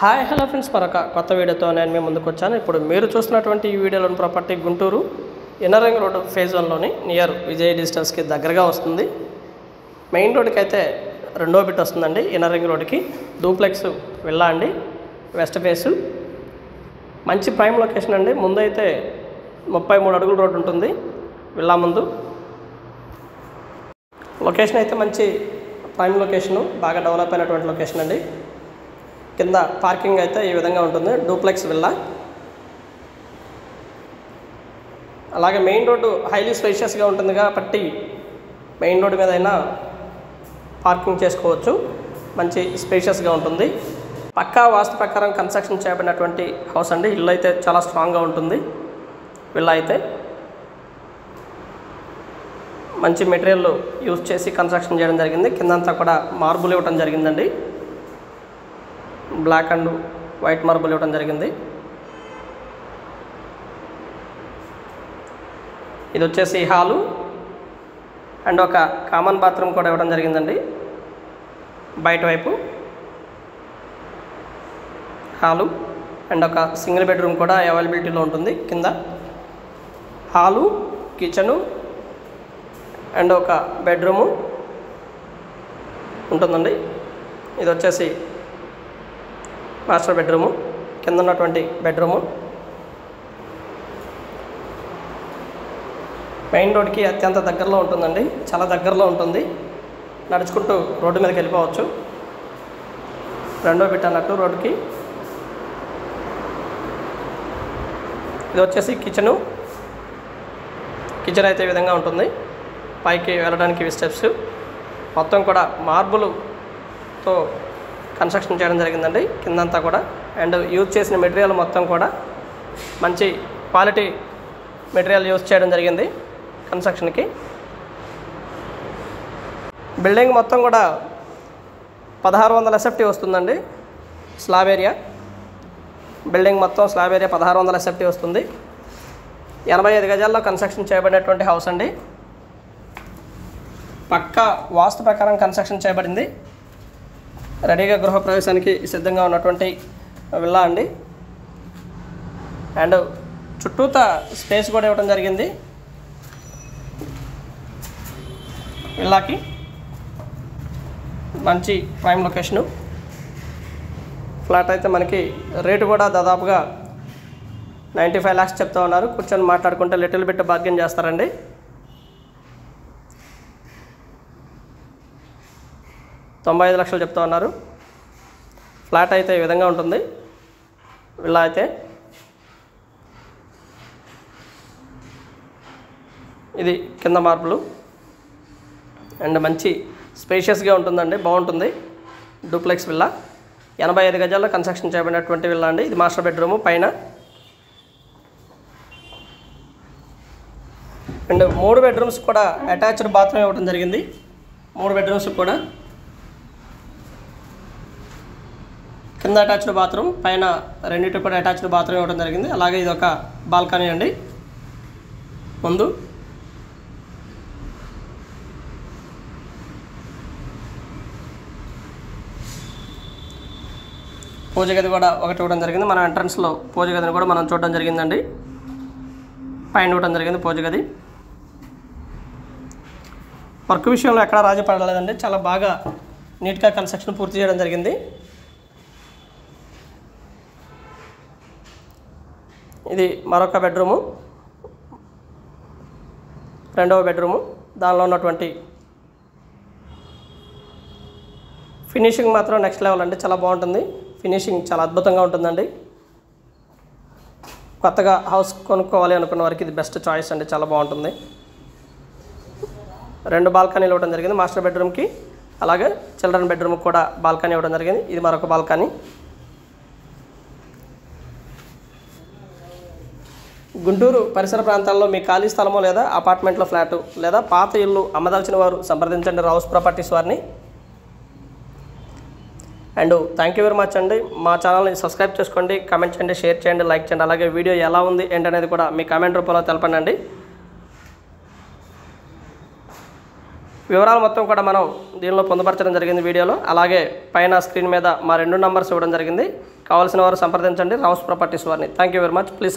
Hi hello friends, మరొక కొత్త వీడియోతో నేను మీ ముందుకు వచ్చాను. ఇప్పుడు మీరు చూస్తున్నటువంటి ఈ వీడియోలోని property Guntur inner ring road phase 1లోని నియర్ విజయ్ డిజిటల్స్కి దగ్గరగా వస్తుంది. మెయిన్ రోడ్కి అయితే రెండో బిట్ వస్తుందండి. ఇన్నర్ రింగ్ రోడ్కి డూప్లెక్స్ విల్లా అండి, వెస్ట్ ఫేసు, మంచి ప్రైమ్ లొకేషన్ అండి. ముందు అయితే 33 అడుగుల రోడ్డు ఉంటుంది విల్లా ముందు. లొకేషన్ అయితే మంచి ప్రైమ్ లొకేషను, బాగా డెవలప్ అయినటువంటి లొకేషన్ అండి. కింద పార్కింగ్ అయితే ఈ విధంగా ఉంటుంది, డూప్లెక్స్ విల్లా. అలాగే మెయిన్ రోడ్డు హైలీ స్పేషియస్గా ఉంటుంది కాబట్టి మెయిన్ రోడ్డు మీద అయినా పార్కింగ్ చేసుకోవచ్చు. మంచి స్పేషియస్గా ఉంటుంది. పక్కా వాస్తు ప్రకారం కన్స్ట్రక్షన్ చేయబడినటువంటి హౌస్ అండి. ఇల్లు అయితే చాలా స్ట్రాంగ్గా ఉంటుంది. విల్లా అయితే మంచి మెటీరియల్ యూజ్ చేసి కన్స్ట్రక్షన్ చేయడం జరిగింది. కిందంతా కూడా మార్బుల్ ఇవ్వడం జరిగిందండి. బ్లాక్ అండ్ వైట్ మార్బుల్ ఇవ్వడం జరిగింది. ఇది వచ్చేసి హాలు అండ్ ఒక కామన్ బాత్రూమ్ కూడా ఇవ్వడం జరిగిందండి. బయట వైపు హాలు అండ్ ఒక సింగిల్ బెడ్రూమ్ కూడా అవైలబిలిటీలో ఉంటుంది. కింద హాలు, కిచెను అండ్ ఒక బెడ్రూము ఉంటుందండి. ఇది వచ్చేసి మాస్టర్ బెడ్రూము, కింద ఉన్నటువంటి బెడ్రూము. మెయిన్ రోడ్కి అత్యంత దగ్గరలో ఉంటుందండి, చాలా దగ్గరలో ఉంటుంది. నడుచుకుంటూ రోడ్డు మీదకి వెళ్ళిపోవచ్చు. రెండో బిట్ అన్నట్టు రోడ్డుకి. ఇది వచ్చేసి కిచెను. కిచెన్ అయితే ఈ విధంగా ఉంటుంది. పైకి వెళ్ళడానికి ఇవి స్టెప్స్. మొత్తం కూడా మార్బుల్తో కన్స్ట్రక్షన్ చేయడం జరిగిందండి కిందంతా కూడా. అండ్ యూజ్ చేసిన మెటీరియల్ మొత్తం కూడా మంచి క్వాలిటీ మెటీరియల్ యూజ్ చేయడం జరిగింది కన్స్ట్రక్షన్కి. బిల్డింగ్ మొత్తం కూడా 1600 SFT వస్తుందండి. స్లాబ్ ఏరియా, బిల్డింగ్ మొత్తం స్లాబ్ ఏరియా 1600 SFT వస్తుంది. 85 గజాల్లో కన్స్ట్రక్షన్ చేయబడినటువంటి హౌస్ అండి. పక్కా వాస్తు ప్రకారం కన్స్ట్రక్షన్ చేయబడింది. రెడీగా గృహప్రవేశానికి సిద్ధంగా ఉన్నటువంటి విల్లా అండి. అండ్ చుట్టూతా స్పేస్ కూడా ఇవ్వడం జరిగింది విల్లాకి. మంచి ప్రైమ్ లొకేషను. ఫ్లాట్ అయితే మనకి రేటు కూడా దాదాపుగా 95 lakhs చెప్తా ఉన్నారు. కూర్చొని మాట్లాడుకుంటే లిటిల్ బిట్ బార్గెన్ చేస్తారండి. 95 లక్షలు చెప్తా ఉన్నారు. ఫ్లాట్ అయితే ఈ విధంగా ఉంటుంది. విల్లా అయితే ఇది కింద మార్పులు అండ్ మంచి స్పేషియస్గా ఉంటుందండి, బాగుంటుంది. డూప్లెక్స్ విల్లా 85 గజాల్లో కన్స్ట్రక్షన్ చేయబడినటువంటి విల్లా అండి. ఇది మాస్టర్ బెడ్రూము పైన. అండ్ 3 బెడ్రూమ్స్ కూడా అటాచ్డ్ బాత్రూమ్ ఇవ్వడం జరిగింది. 3 బెడ్రూమ్స్ కూడా కింద అటాచ్డ్ బాత్రూమ్, పైన రెండింటి కూడా అటాచ్డ్ బాత్రూమ్ ఇవ్వడం జరిగింది. అలాగే ఇది ఒక బాల్కనీ అండి. ముందు పూజ గది కూడా ఒకటి ఇవ్వడం జరిగింది. మన ఎంట్రన్స్లో పూజ గదిని కూడా మనం చూడడం జరిగిందండి. పైన ఇవ్వడం జరిగింది పూజ గది. వర్క్ విషయంలో ఎక్కడా రాజీ పడలేదండి. చాలా బాగా నీట్గా కన్స్ట్రక్షన్ పూర్తి చేయడం జరిగింది. ఇది మరొక బెడ్రూము, రెండవ బెడ్రూము. దానిలో ఉన్నటువంటి ఫినిషింగ్ మాత్రం నెక్స్ట్ లెవెల్ అండి. చాలా బాగుంటుంది. ఫినిషింగ్ చాలా అద్భుతంగా ఉంటుందండి. కొత్తగా హౌస్ కొనుక్కోవాలి అనుకున్న వారికి ఇది బెస్ట్ చాయిస్ అండి. చాలా బాగుంటుంది. 2 బాల్కనీలు ఇవ్వడం జరిగింది మాస్టర్ బెడ్రూమ్కి. అలాగే చిల్డ్రన్ బెడ్రూమ్కి కూడా బాల్కనీ ఇవ్వడం జరిగింది. ఇది మరొక బాల్కనీ. గుంటూరు పరిసర ప్రాంతాల్లో మీ ఖాళీ స్థలమో లేదా అపార్ట్మెంట్లో ఫ్లాటు లేదా పాత ఇల్లు అమ్మదలిచిన వారు సంప్రదించండి రావుస్ ప్రాపర్టీస్ వారిని. And thank you very much అండి. మా ఛానల్ని సబ్స్క్రైబ్ చేసుకోండి, కామెంట్ చేయండి, షేర్ చేయండి, లైక్ చేయండి. అలాగే వీడియో ఎలా ఉంది ఏంటనేది కూడా మీ కామెంట్ రూపంలో తెలపండి. వివరాలు మొత్తం కూడా మనం దీనిలో పొందుపరచడం జరిగింది వీడియోలో. అలాగే పైన స్క్రీన్ మీద మా 2 నంబర్స్ ఇవ్వడం జరిగింది. కావాల్సిన వారు సంప్రదించండి రామ్స్ ప్రాపర్టీస్ వారిని. Thank you very much. Please